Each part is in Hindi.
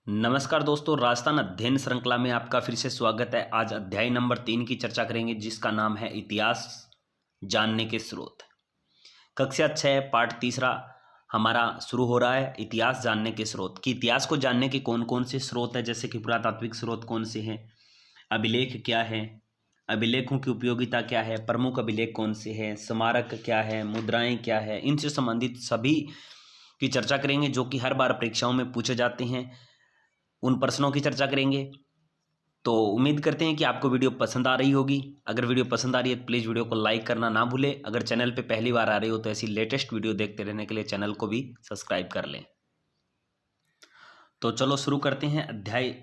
नमस्कार दोस्तों, राजस्थान अध्ययन श्रृंखला में आपका फिर से स्वागत है। आज अध्याय नंबर 3 की चर्चा करेंगे जिसका नाम है इतिहास जानने के स्रोत। कक्षा 6 पाठ तीसरा हमारा शुरू हो रहा है। इतिहास जानने के स्रोत कि इतिहास को जानने के कौन कौन से स्रोत है, जैसे कि पुरातात्विक स्रोत कौन से हैं, अभिलेख क्या है, अभिलेखों की उपयोगिता क्या है, प्रमुख अभिलेख कौन से हैं, स्मारक क्या है, मुद्राएं क्या है, इनसे संबंधित सभी की चर्चा करेंगे जो कि हर बार परीक्षाओं में पूछे जाते हैं। उन प्रश्नों की चर्चा करेंगे। तो उम्मीद करते हैं कि आपको वीडियो पसंद आ रही होगी। अगर वीडियो पसंद आ रही है तो प्लीज़ वीडियो को लाइक करना ना भूलें। अगर चैनल पे पहली बार आ रही हो तो ऐसी लेटेस्ट वीडियो देखते रहने के लिए चैनल को भी सब्सक्राइब कर लें। तो चलो शुरू करते हैं। अध्याय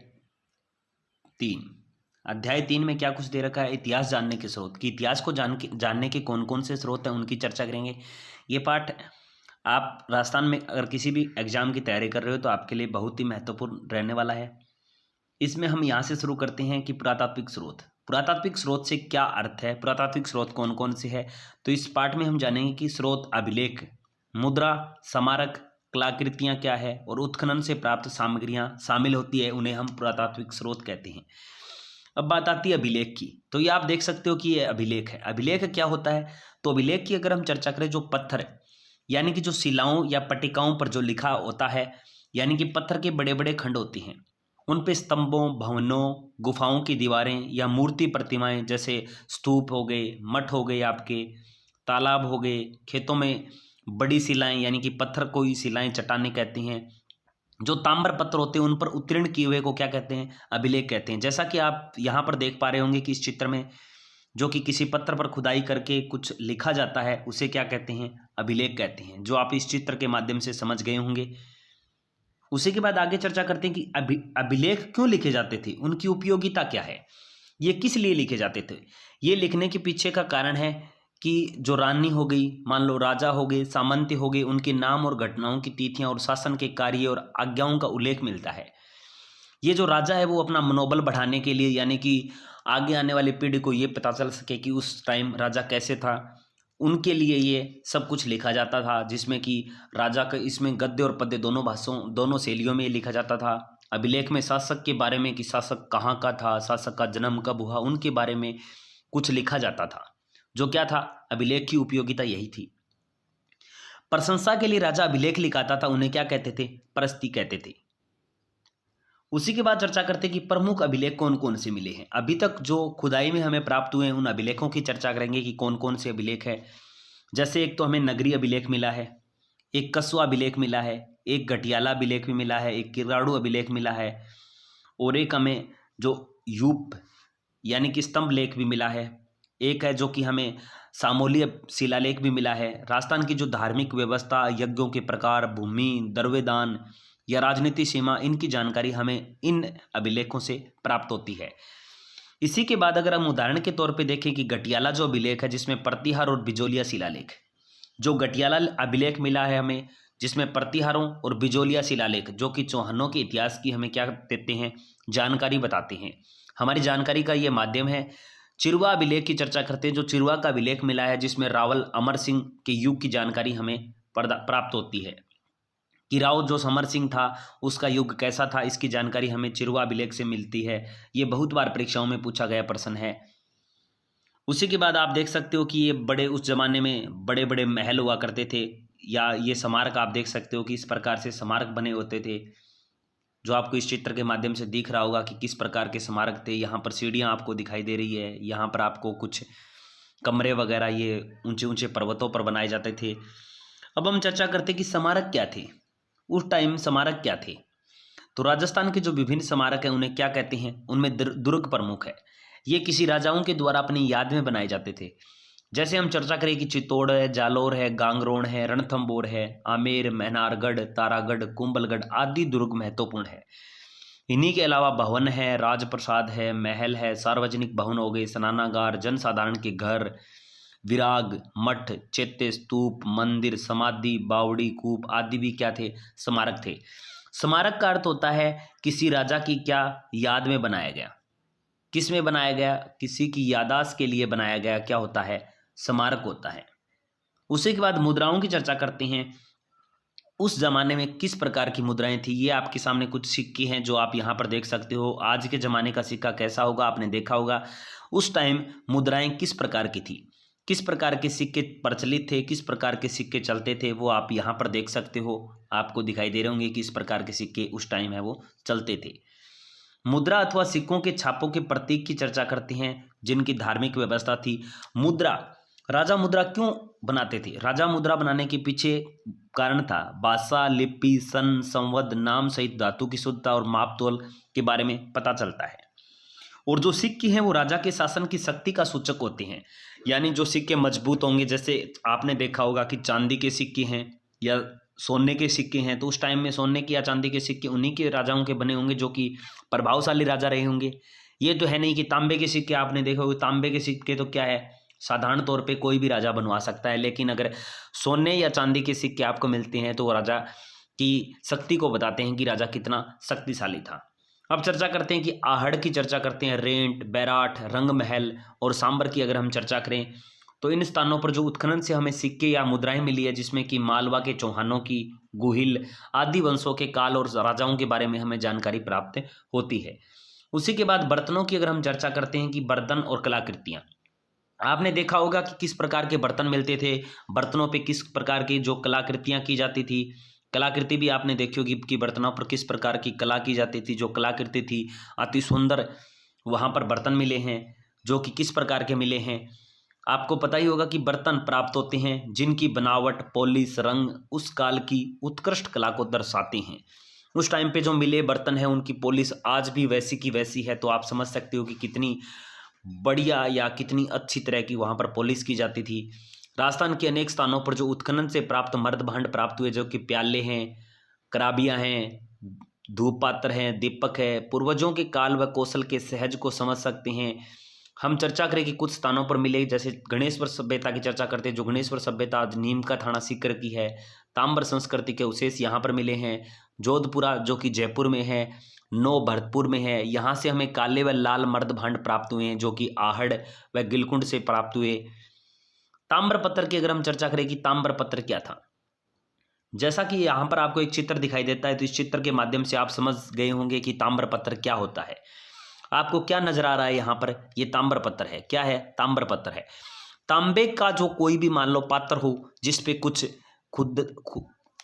3 में क्या कुछ दे रखा है, इतिहास जानने के स्रोत कि इतिहास को जानने के कौन कौन से स्रोत हैं उनकी चर्चा करेंगे। ये पाठ आप राजस्थान में अगर किसी भी एग्जाम की तैयारी कर रहे हो तो आपके लिए बहुत ही महत्वपूर्ण रहने वाला है। इसमें हम यहाँ से शुरू करते हैं कि पुरातात्विक स्रोत से क्या अर्थ है, पुरातात्विक स्रोत कौन कौन से है। तो इस पाठ में हम जानेंगे कि स्रोत अभिलेख, मुद्रा, स्मारक, कलाकृतियाँ क्या है और उत्खनन से प्राप्त सामग्रियाँ शामिल होती है, उन्हें हम पुरातात्विक स्रोत कहते हैं। अब बात आती है अभिलेख की। तो ये आप देख सकते हो कि ये अभिलेख है। अभिलेख क्या होता है? तो अभिलेख की अगर हम चर्चा करें, जो पत्थर है यानी कि जो शिलाओं या पट्टिकाओं पर जो लिखा होता है, यानी कि पत्थर के बड़े बड़े खंड होते हैं, उन पे स्तंभों, भवनों, गुफाओं की दीवारें या मूर्ति प्रतिमाएं, जैसे स्तूप हो गए, मठ हो गए, आपके तालाब हो गए, खेतों में बड़ी शिलाएं यानी कि पत्थर को ही शिलाएं, चट्टानें कहती हैं। जो ताम्र पत्थर होते हैं उन पर उत्तीर्ण किए हुए को क्या कहते हैं? अभिलेख कहते हैं। जैसा कि आप यहाँ पर देख पा रहे होंगे कि इस चित्र में जो कि किसी पत्थर पर खुदाई करके कुछ लिखा जाता है, उसे क्या कहते हैं? अभिलेख कहते हैं, जो आप इस चित्र के माध्यम से समझ गए होंगे। उसी के बाद आगे चर्चा करते हैं कि अभिलेख क्यों लिखे जाते थे, उनकी उपयोगिता क्या है, ये किस लिए लिखे जाते थे। ये लिखने के पीछे का कारण है कि जो रानी हो गई, मान लो राजा हो गए, सामंत हो गए, उनके नाम और घटनाओं की तिथियां और शासन के कार्य और आज्ञाओं का उल्लेख मिलता है। ये जो राजा है वो अपना मनोबल बढ़ाने के लिए, यानी कि आगे आने वाली पीढ़ी को ये पता चल सके कि उस टाइम राजा कैसे था, उनके लिए ये सब कुछ लिखा जाता था। जिसमें कि राजा का इसमें गद्य और पद्य दोनों भाषाओं, दोनों शैलियों में लिखा जाता था। अभिलेख में शासक के बारे में कि शासक कहाँ का था, शासक का जन्म कब हुआ, उनके बारे में कुछ लिखा जाता था। जो क्या था, अभिलेख की उपयोगिता यही थी। प्रशंसा के लिए राजा अभिलेख लिखाता था, उन्हें क्या कहते थे? प्रस्ती कहते थे। उसी के बाद चर्चा करते हैं कि प्रमुख अभिलेख कौन कौन से मिले हैं। अभी तक जो खुदाई में हमें प्राप्त हुए हैं उन अभिलेखों की चर्चा करेंगे कि कौन कौन से अभिलेख है। जैसे एक तो हमें नगरी अभिलेख मिला है, एक कस्बा अभिलेख मिला है, एक गटियाला अभिलेख भी मिला है, एक किराड़ू अभिलेख मिला है, और एक हमें जो यूप यानी कि स्तंभ लेख भी मिला है। एक है जो कि हमें सामोली शिलालेख भी मिला है। राजस्थान की जो धार्मिक व्यवस्था, यज्ञों के प्रकार, भूमि, द्रव्यदान या राजनीति सीमा, इनकी जानकारी हमें इन अभिलेखों से प्राप्त होती है। इसी के बाद अगर हम उदाहरण के तौर पे देखें कि गटियाला जो अभिलेख है, जिसमें प्रतिहार और बिजोलिया शिलालेख, जो गटियाला अभिलेख मिला है हमें, जिसमें प्रतिहारों और बिजोलिया शिलालेख जो कि चौहानों के इतिहास की हमें क्या देते हैं? जानकारी बताते हैं। हमारी जानकारी का ये माध्यम है। चिरवा अभिलेख की चर्चा करते हैं। जो चिरवा का अभिलेख मिला है, जिसमें रावल अमर सिंह के युग की जानकारी हमें प्राप्त होती है कि राव जो समर सिंह था उसका युग कैसा था, इसकी जानकारी हमें चिरवा अभिलेख से मिलती है। ये बहुत बार परीक्षाओं में पूछा गया प्रश्न है। उसी के बाद आप देख सकते हो कि ये बड़े, उस जमाने में बड़े बड़े महल हुआ करते थे, या ये स्मारक आप देख सकते हो कि इस प्रकार से स्मारक बने होते थे, जो आपको इस चित्र के माध्यम से दिख रहा होगा कि किस प्रकार के स्मारक थे। यहाँ पर सीढ़ियाँ आपको दिखाई दे रही है, यहाँ पर आपको कुछ कमरे वगैरह ये ऊंचे ऊंचे पर्वतों पर बनाए जाते थे। अब हम चर्चा करते कि स्मारक क्या थे, उस टाइम स्मारक क्या थे। तो राजस्थान के जो विभिन्न स्मारक हैं उन्हें क्या कहते हैं? उनमें दुर्ग प्रमुख है। ये किसी राजाओं के द्वारा अपनी याद में बनाए जाते थे। जैसे हम चर्चा करें कि चित्तौड़ है, जालोर है, गांगरोण है, रणथंभौर है, आमेर, महनारगढ़, तारागढ़, कुंभलगढ़ आदि दुर्ग महत्वपूर्ण है। इन्हीं के अलावा भवन है, राजप्रसाद है, महल है, सार्वजनिक भवन हो गए, स्नानागार, जनसाधारण के घर, विराग, मठ, चैत्य, स्तूप, मंदिर, समाधि, बावड़ी, कूप आदि भी क्या थे? स्मारक थे। स्मारक का अर्थ होता है किसी राजा की क्या याद में बनाया गया, किस में बनाया गया? किसी की याददाश्त के लिए बनाया गया क्या होता है? स्मारक होता है। उसी के बाद मुद्राओं की चर्चा करते हैं उस ज़माने में किस प्रकार की मुद्राएं थी। ये आपके सामने कुछ सिक्के हैं जो आप यहाँ पर देख सकते हो। आज के ज़माने का सिक्का कैसा होगा आपने देखा होगा। उस टाइम मुद्राएं किस प्रकार की थी, किस प्रकार के सिक्के प्रचलित थे, किस प्रकार के सिक्के चलते थे, वो आप यहाँ पर देख सकते हो। आपको दिखाई दे रहे होंगे किस प्रकार के सिक्के उस टाइम है वो चलते थे। मुद्रा अथवा सिक्कों के छापों के प्रतीक की चर्चा करते हैं जिनकी धार्मिक व्यवस्था थी। मुद्रा, राजा मुद्रा क्यों बनाते थे? राजा मुद्रा बनाने के पीछे कारण था भाषा, लिपि, सन, संवद, नाम सहित धातु की शुद्धता और माप तोल के बारे में पता चलता है। और जो सिक्के हैं वो राजा के शासन की शक्ति का सूचक होते हैं। यानी जो सिक्के मजबूत होंगे, जैसे आपने देखा होगा कि चांदी के सिक्के हैं या सोने के सिक्के हैं, तो उस टाइम में सोने के या चांदी के सिक्के उन्हीं के राजाओं के बने होंगे जो कि प्रभावशाली राजा रहे होंगे। ये तो है नहीं कि तांबे के सिक्के आपने देखा होगा। तांबे के सिक्के तो क्या है, साधारण तौर पे कोई भी राजा बनवा सकता है, लेकिन अगर सोने या चांदी के सिक्के आपको मिलते हैं तो वो राजा की शक्ति को बताते हैं कि राजा कितना शक्तिशाली था। अब चर्चा करते हैं कि आहड़ की चर्चा करते हैं। रेंट, बैराठ, रंग महल और सांबर की अगर हम चर्चा करें तो इन स्थानों पर जो उत्खनन से हमें सिक्के या मुद्राएं मिली है, जिसमें कि मालवा के चौहानों की, गुहिल आदि वंशों के काल और राजाओं के बारे में हमें जानकारी प्राप्त होती है। उसी के बाद बर्तनों की अगर हम चर्चा करते हैं कि बर्तन और कलाकृतियाँ, आपने देखा होगा कि किस प्रकार के बर्तन मिलते थे, बर्तनों पे किस प्रकार की जो कलाकृतियाँ की जाती थी। कलाकृति भी आपने देखी होगी कि बर्तनों पर किस प्रकार की कला की जाती थी। जो कलाकृति थी अति सुंदर वहाँ पर बर्तन मिले हैं जो कि किस प्रकार के मिले हैं। आपको पता ही होगा कि बर्तन प्राप्त होते हैं जिनकी बनावट, पॉलिश, रंग उस काल की उत्कृष्ट कला को दर्शाते हैं। उस टाइम पे जो मिले बर्तन है उनकी पॉलिश आज भी वैसी की वैसी है, तो आप समझ सकते हो कि कितनी बढ़िया या कितनी अच्छी तरह की वहाँ पर पॉलिश की जाती थी। राजस्थान के अनेक स्थानों पर जो उत्खनन से प्राप्त मर्द भांड प्राप्त हुए, जो कि प्याले हैं, कराबियाँ हैं, धूप पात्र हैं, दीपक है, पूर्वजों के काल व कौशल के सहज को समझ सकते हैं। हम चर्चा करें कि कुछ स्थानों पर मिले, जैसे गणेश्वर सभ्यता की चर्चा करते हैं। जो गणेश्वर सभ्यता आज नीम का थाना सीकर की है। ताम्र संस्कृति के अवशेष यहाँ पर मिले हैं। जोधपुरा जो कि जयपुर में है, नो भरतपुर में है, यहाँ से हमें काले व लाल मर्द भांड प्राप्त हुए हैं जो कि आहड़ व गिलकुंड से प्राप्त हुए। ताम्र पत्र की अगर हम चर्चा करें कि ताम्र पत्र क्या था, जैसा कि यहाँ पर आपको एक चित्र दिखाई देता है, तो इस चित्र के माध्यम से आप समझ गए होंगे कि ताम्र पत्र क्या होता है। आपको क्या नजर आ रहा है यहाँ पर? ये ताम्र पत्र है। क्या है? ताम्र पत्र है। तांबे का जो कोई भी मान लो पात्र हो जिसपे कुछ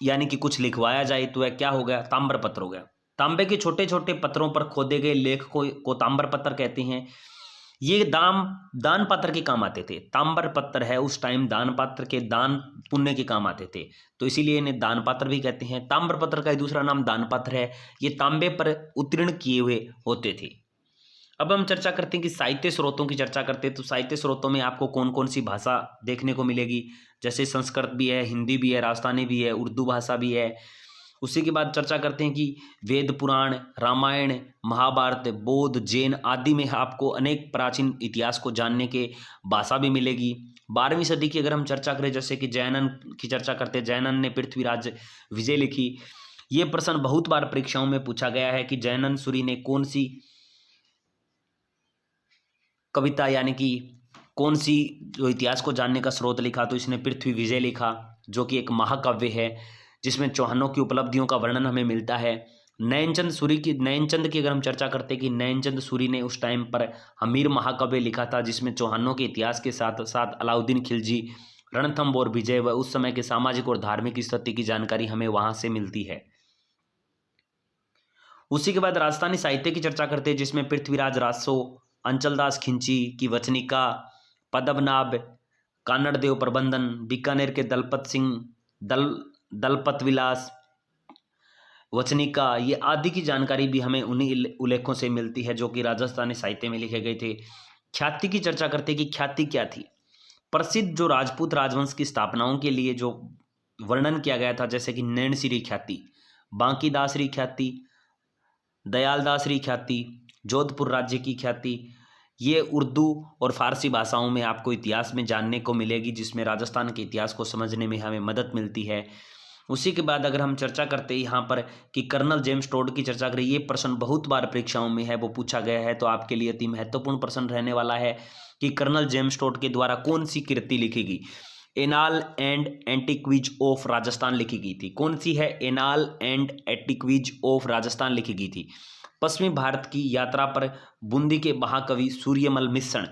यानी कि कुछ लिखवाया जाए, तो वह क्या हो गया? ताम्र पत्र हो गया। तांबे के छोटे छोटे पत्रों पर खोदे गए लेख को ताम्र पत्र कहते हैं। ये दान पात्र के काम आते थे। ताम्र पत्र है उस टाइम दान पात्र के दान पुण्य के काम आते थे, तो इसीलिए इन्हें दान पात्र भी कहते हैं। ताम्र पत्र का दूसरा नाम दान पात्र है। ये तांबे पर उत्तीर्ण किए हुए होते थे। अब हम चर्चा करते हैं कि साहित्य स्रोतों की चर्चा करते हैं, तो साहित्य स्रोतों में आपको कौन कौन सी भाषा देखने को मिलेगी? जैसे संस्कृत भी है, हिंदी भी है, राजस्थानी भी है, उर्दू भाषा भी है। उसी के बाद चर्चा करते हैं कि वेद, पुराण, रामायण, महाभारत, बौद्ध, जैन आदि में आपको अनेक प्राचीन इतिहास को जानने के भाषा भी मिलेगी। 12वीं सदी की अगर हम चर्चा करें, जैसे कि जैनन की चर्चा करते हैं, जैनन ने पृथ्वीराज विजय लिखी। ये प्रश्न बहुत बार परीक्षाओं में पूछा गया है कि जैनन सूरी ने कौन सी कविता यानी कि कौन सी जो इतिहास को जानने का स्रोत लिखा, तो इसने पृथ्वी विजय लिखा जो कि एक महाकाव्य है जिसमें चौहानों की उपलब्धियों का वर्णन हमें मिलता है। नयनचंद की अगर हम चर्चा करते हैं कि नयनचंद सूरी ने उस टाइम पर हमीर महाकाव्य लिखा था जिसमें चौहानों के इतिहास के साथ साथ अलाउद्दीन खिलजी, रणथंभ और विजय व उस समय के सामाजिक और धार्मिक स्थिति की जानकारी हमें वहां से मिलती है। उसी के बाद राजस्थानी साहित्य की चर्चा करते हैं जिसमें पृथ्वीराज रासो, अंचलदास खिंची की वचनिका, पद्मनाभ, कानड़देव प्रबंधन, बीकानेर के दलपत सिंह दलपत विलास वचनिका, ये आदि की जानकारी भी हमें उन्हीं उल्लेखों से मिलती है जो कि राजस्थानी साहित्य में लिखे गए थे। ख्याति की चर्चा करते कि ख्याति क्या थी? प्रसिद्ध जो राजपूत राजवंश की स्थापनाओं के लिए जो वर्णन किया गया था, जैसे कि नैनसिरी ख्याति, बांकीदासरी ख्याति, दयालदासरी ख्याति, जोधपुर राज्य की ख्याति, ये उर्दू और फारसी भाषाओं में आपको इतिहास में जानने को मिलेगी, जिसमें राजस्थान के इतिहास को समझने में हमें मदद मिलती है। उसी के बाद अगर हम चर्चा करते हैं यहाँ पर कि कर्नल जेम्स टोड की चर्चा करें, ये प्रश्न बहुत बार परीक्षाओं में है वो पूछा गया है, तो आपके लिए अति महत्वपूर्ण प्रश्न रहने वाला है कि कर्नल जेम्स टोड के द्वारा कौन सी कृति लिखी गई। एनाल एंड एंटीक्वीज ऑफ राजस्थान लिखी गई थी। कौन सी है? एनाल एंड एंटीक्वीज ऑफ राजस्थान लिखी गई थी। पश्चिमी भारत की यात्रा पर बूंदी के महाकवि सूर्यमल मिश्र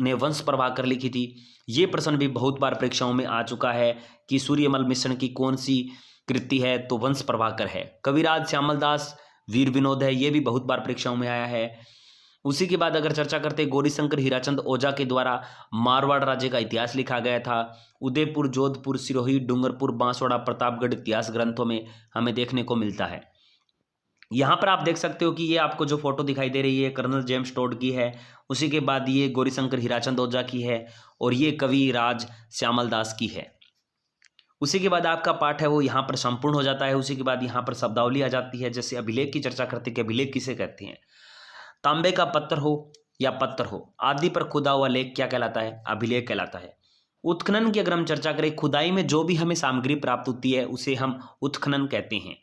ने वंश प्रभाकर लिखी थी। ये प्रश्न भी बहुत बार परीक्षाओं में आ चुका है कि सूर्यमल मिश्र की कौन सी कृति है, तो वंश प्रभाकर है। कविराज श्यामल दास वीर विनोद है, ये भी बहुत बार परीक्षाओं में आया है। उसी के बाद अगर चर्चा करते हैं, गौरीशंकर हीराचंद ओझा के द्वारा मारवाड़ राज्य का इतिहास लिखा गया था। उदयपुर, जोधपुर, सिरोही, डूंगरपुर, बांसवाड़ा, प्रतापगढ़ इतिहास ग्रंथों में हमें देखने को मिलता है। यहाँ पर आप देख सकते हो कि ये आपको जो फोटो दिखाई दे रही है कर्नल जेम्स टोड की है, उसी के बाद ये गौरीशंकर हीराचंद ओझा की है और ये कवि राज श्यामल दास की है। उसी के बाद आपका पाठ है वो यहाँ पर संपूर्ण हो जाता है। उसी के बाद यहाँ पर शब्दावली आ जाती है। जैसे अभिलेख की चर्चा करते हैं कि अभिलेख किसे कहते हैं। तांबे का पत्थर हो या पत्थर हो, आदि पर खुदा हुआ लेख क्या कहलाता है? अभिलेख कहलाता है। उत्खनन की अगर हम चर्चा करें, खुदाई में जो भी हमें सामग्री प्राप्त होती है उसे हम उत्खनन कहते हैं।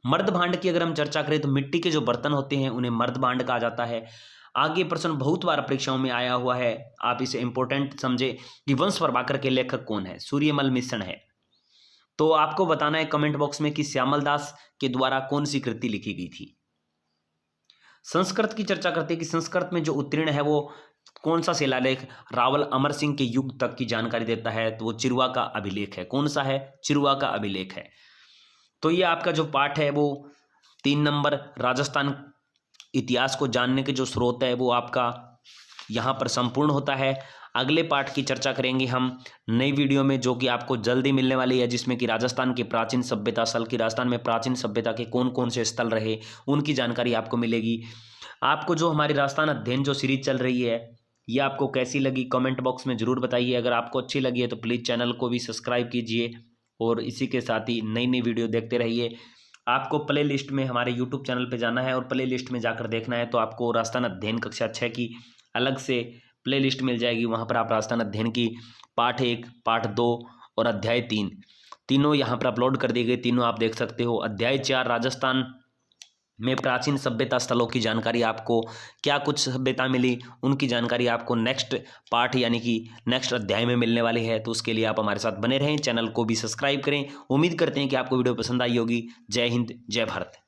मर्द भांड की अगर हम चर्चा करें तो मिट्टी के जो बर्तन होते हैं उन्हें मर्द भांड कहा जाता है। आगे प्रश्न बहुत बार परीक्षाओं में आया हुआ है, आप इसे इंपॉर्टेंट समझे कि वंश प्रभाकर के लेखक कौन है? सूर्यमल मिश्र है। तो आपको बताना है कमेंट बॉक्स में कि श्यामल दास के द्वारा कौन सी कृति लिखी गई थी। संस्कृत की चर्चा करते हैं कि संस्कृत में जो उत्तीर्ण है वो कौन सा शिलालेख रावल अमर सिंह के युग तक की जानकारी देता है? तो वो चिरुआ का अभिलेख है। कौन सा है? चिरुआ का अभिलेख है। तो ये आपका जो पाठ है वो 3 नंबर राजस्थान इतिहास को जानने के जो स्रोत है वो आपका यहाँ पर संपूर्ण होता है। अगले पाठ की चर्चा करेंगे हम नई वीडियो में, जो कि आपको जल्दी मिलने वाली है, जिसमें कि राजस्थान की प्राचीन सभ्यता स्थल की राजस्थान में प्राचीन सभ्यता के कौन कौन से स्थल रहे उनकी जानकारी आपको मिलेगी। आपको जो हमारी राजस्थान अध्ययन जो सीरीज चल रही है ये आपको कैसी लगी कमेंट बॉक्स में ज़रूर बताइए। अगर आपको अच्छी लगी है तो प्लीज़ चैनल को भी सब्सक्राइब कीजिए और इसी के साथ ही नई नई वीडियो देखते रहिए। आपको प्ले लिस्ट में हमारे यूट्यूब चैनल पे जाना है और प्ले लिस्ट में जाकर देखना है, तो आपको राजस्थान अध्ययन कक्षा 6 की अलग से प्ले लिस्ट मिल जाएगी। वहाँ पर आप राजस्थान अध्ययन की पाठ 1, पाठ 2 और अध्याय 3 तीनों यहाँ पर अपलोड कर दिए गए, तीनों आप देख सकते हो। अध्याय 4 राजस्थान में प्राचीन सभ्यता स्थलों की जानकारी, आपको क्या कुछ सभ्यता मिली उनकी जानकारी आपको नेक्स्ट पार्ट यानी कि नेक्स्ट अध्याय में मिलने वाली है। तो उसके लिए आप हमारे साथ बने रहें, चैनल को भी सब्सक्राइब करें। उम्मीद करते हैं कि आपको वीडियो पसंद आई होगी। जय हिंद, जय भारत।